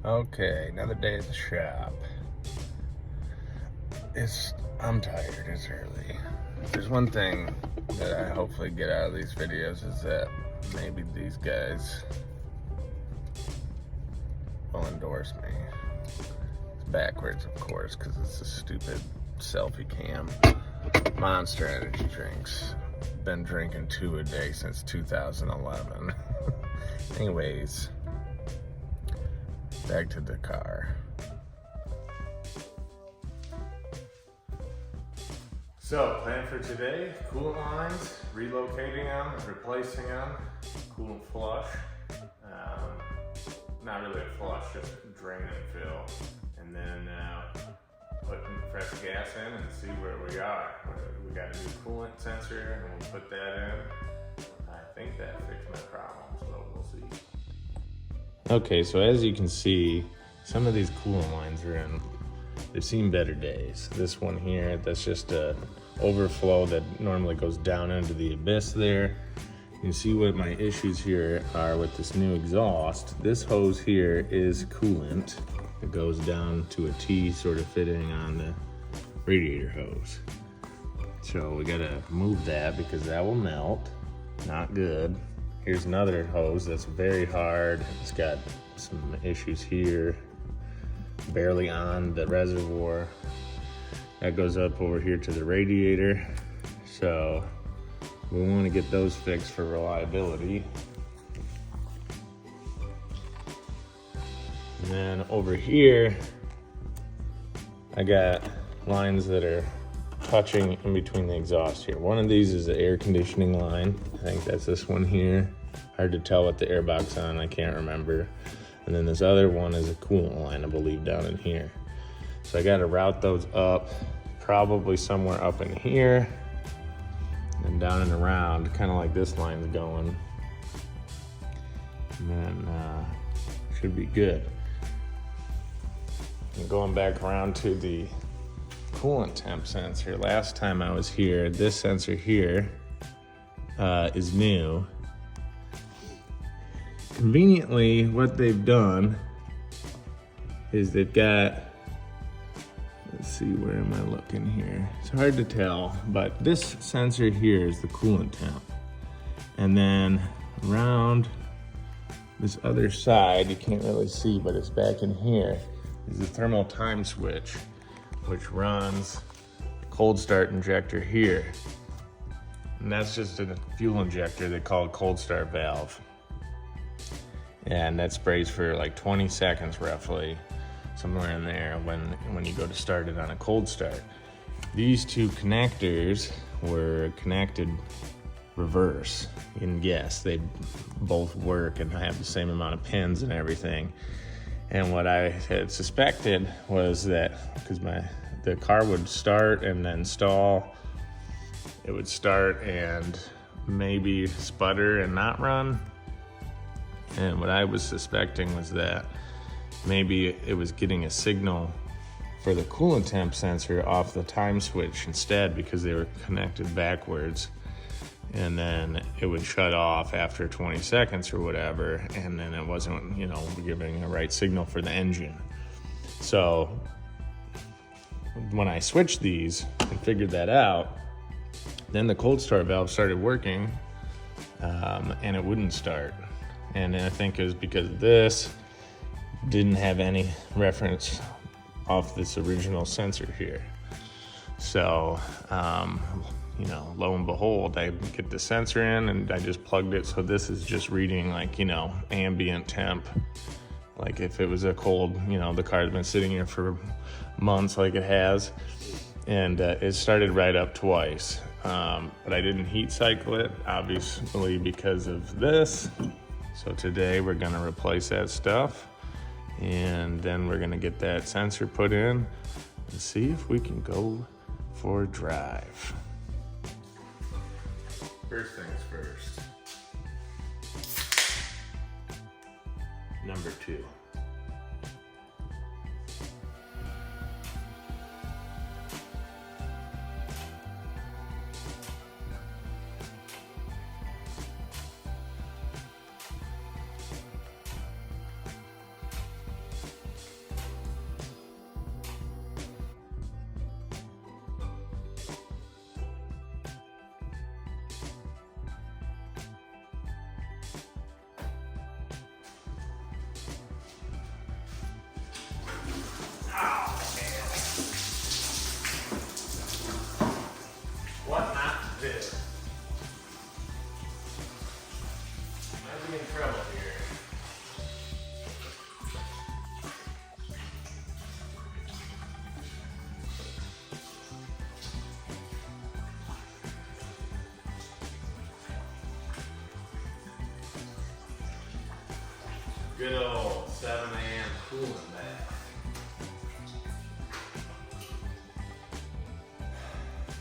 Okay, another day at the shop. I'm tired, it's early. If there's one thing that I hopefully get out of these videos is that maybe these guys will endorse me. It's backwards, of course, because it's a stupid selfie cam. Monster energy drinks. Been drinking 2 a day since 2011. Anyways, back to the car. So, plan for today, coolant lines, relocating them, replacing them, coolant flush. Not really a flush, just drain and fill. And then putting fresh gas in and see where we are. We got a new coolant sensor and we'll put that in. I think that fixed my problem, so we'll see. Okay, so as you can see, some of these coolant lines are in, they've seen better days. This one here, that's just a overflow that normally goes down into the abyss there. You can see what my issues here are with this new exhaust. This hose here is coolant. It goes down to a T sort of fitting on the radiator hose. So we gotta move that because that will melt. Not good. Here's another hose that's very hard. It's got some issues here. Barely on the reservoir. That goes up over here to the radiator. So we want to get those fixed for reliability. And then over here, I got lines that are touching in between the exhaust here. One of these is the air conditioning line. I think that's this one here. Hard to tell with the air box on, I can't remember. And then this other one is a coolant line, I believe, down in here. So I gotta route those up, probably somewhere up in here, and down and around, kind of like this line's going. And then should be good. And going back around to the coolant temp sensor. Last time I was here, this sensor here is new. Conveniently, what they've done is they've got, let's see, where am I looking here? It's hard to tell, but this sensor here is the coolant temp. And then around this other side, you can't really see, but it's back in here, is the thermal time switch, which runs the cold start injector here. And that's just a fuel injector they call a cold start valve. And that sprays for like 20 seconds roughly, somewhere in there when you go to start it on a cold start. These two connectors were connected reverse. You can guess, they both work and have the same amount of pins and everything. And what I had suspected was that, because the car would start and then stall, it would start and maybe sputter and not run. And what I was suspecting was that maybe it was getting a signal for the coolant temp sensor off the time switch instead, because they were connected backwards. And then it would shut off after 20 seconds or whatever, and then it wasn't, giving a right signal for the engine. So when I switched these and figured that out, then the cold start valve started working, and it wouldn't start. And I think it was because this didn't have any reference off this original sensor here. So, lo and behold, I get the sensor in and I just plugged it. So this is just reading like, ambient temp. Like if it was a cold, the car's been sitting here for months like it has. And it started right up twice. But I didn't heat cycle it, obviously, because of this. So today we're gonna replace that stuff, and then we're gonna get that sensor put in and see if we can go for a drive. First things first. Number 2. Good old 7 a.m. coolant bath.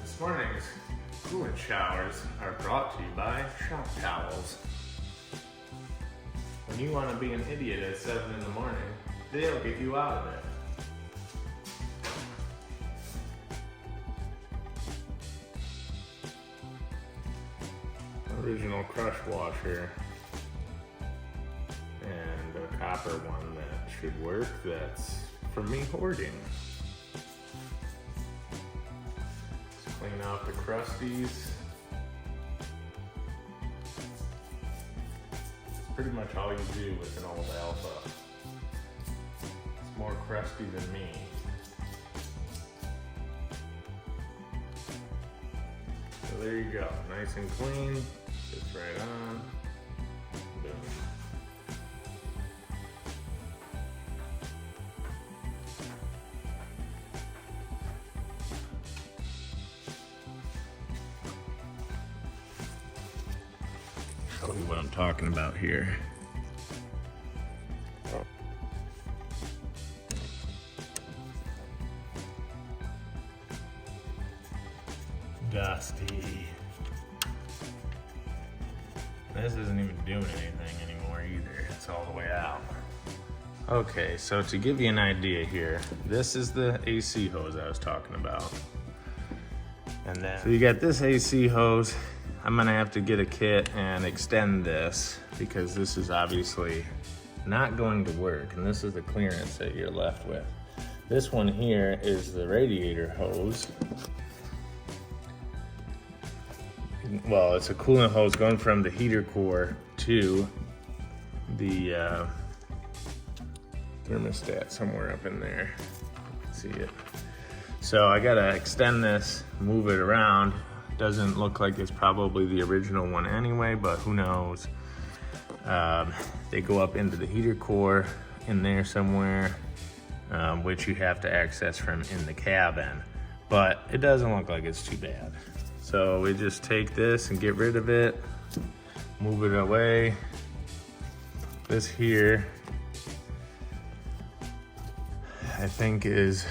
This morning's coolant showers are brought to you by Shop Towels. When you want to be an idiot at 7 in the morning, they'll get you out of it. Original crush washer and a copper one that should work. That's for me hoarding. Just clean out the crusties. It's pretty much all you do with an old Alfa. It's more crusty than me. So there you go, nice and clean. Fits right on. Boom. Show you what I'm talking about here. Dusty. This isn't even doing anything anymore either. It's all the way out. Okay, so to give you an idea here, this is the AC hose I was talking about. And then, so you got this AC hose. I'm gonna have to get a kit and extend this because this is obviously not going to work. And this is the clearance that you're left with. This one here is the radiator hose. Well, it's a coolant hose going from the heater core to the thermostat somewhere up in there. See it? So I gotta extend this, move it around. Doesn't look like it's probably the original one anyway, but who knows? They go up into the heater core in there somewhere, which you have to access from in the cabin. But it doesn't look like it's too bad. So we just take this and get rid of it, move it away. This here, I think is,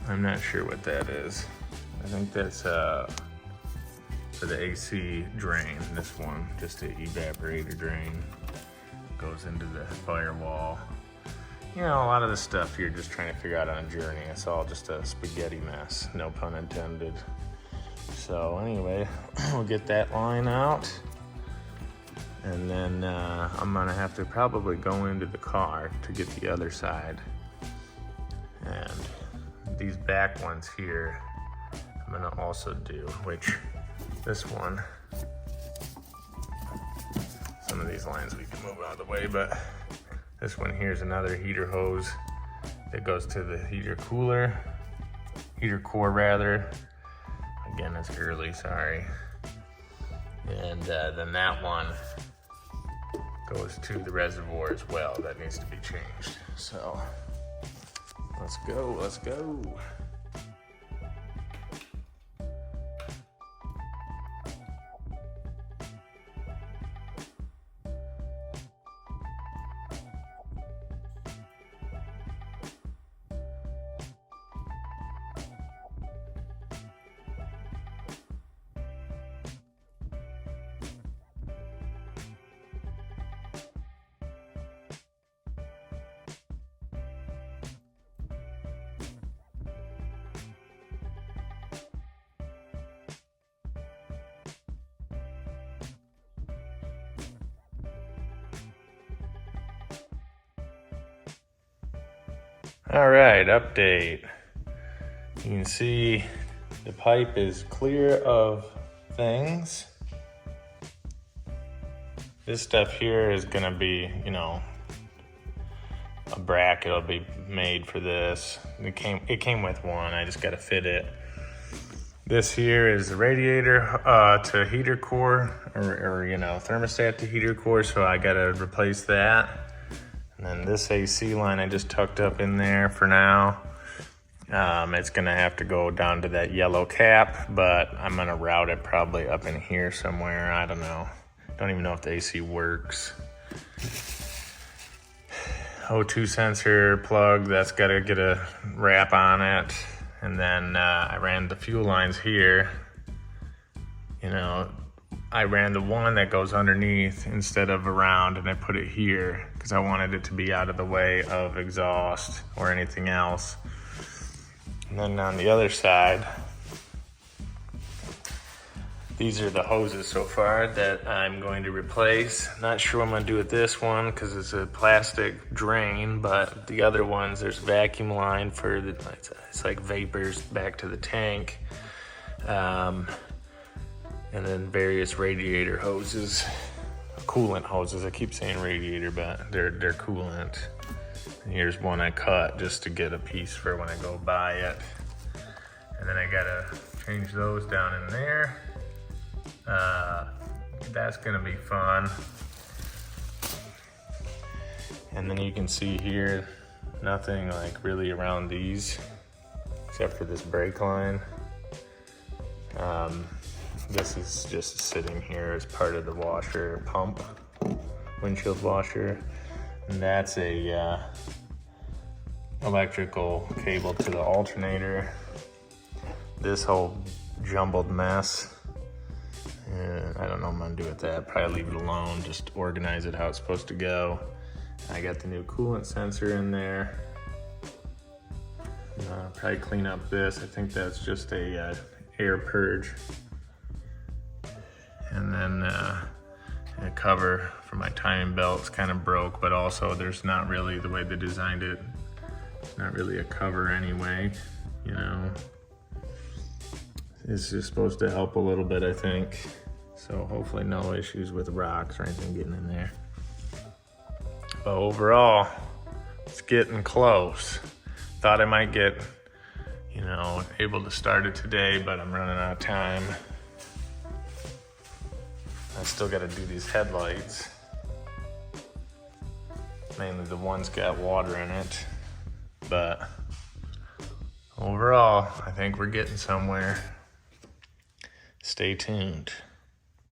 I'm not sure what that is. I think that's for the AC drain, this one, just the evaporator drain. Goes into the firewall. You know, a lot of the stuff you're just trying to figure out on a journey. It's all just a spaghetti mess, no pun intended. So anyway, we'll get that line out. And then I'm gonna have to probably go into the car to get the other side. And these back ones here, I'm gonna also do, which this one, some of these lines we can move out of the way, but this one here is another heater hose that goes to the heater core rather. Again, it's early, sorry. And then that one goes to the reservoir as well. That needs to be changed. So let's go, let's go. All right, update. You can see the pipe is clear of things. This stuff here is gonna be, you know, a bracket will be made for this. It came with one, I just gotta fit it. This here is the radiator to heater core, or you know, thermostat to heater core, so I gotta replace that. And then this AC line I just tucked up in there for now. It's gonna have to go down to that yellow cap, but I'm gonna route it probably up in here somewhere, I don't know. Don't even know if the AC works. O2 sensor plug, that's got to get a wrap on it. And then I ran the fuel lines here. You know, I ran the one that goes underneath instead of around, and I put it here because I wanted it to be out of the way of exhaust or anything else. And then on the other side, these are the hoses so far that I'm going to replace. Not sure what I'm gonna do with this one because it's a plastic drain, but the other ones, there's a vacuum line for the, it's like vapors back to the tank. And then various radiator hoses, coolant hoses. I keep saying radiator, but they're coolant. And here's one I cut just to get a piece for when I go buy it. And then I gotta change those down in there. That's gonna be fun. And then you can see here, nothing like really around these, except for this brake line. This is just sitting here as part of the washer pump, windshield washer. And that's a electrical cable to the alternator. This whole jumbled mess, I don't know what I'm gonna do with that. Probably leave it alone, just organize it how it's supposed to go. I got the new coolant sensor in there. Probably clean up this. I think that's just a air purge. And then a cover for my timing belt's kind of broke, but also there's not really, the way they designed it, it's not really a cover anyway, you know. It's just supposed to help a little bit, I think. So hopefully no issues with rocks or anything getting in there. But overall, it's getting close. Thought I might get, you know, able to start it today, but I'm running out of time. I still gotta do these headlights. Mainly the one's got water in it. But overall, I think we're getting somewhere. Stay tuned.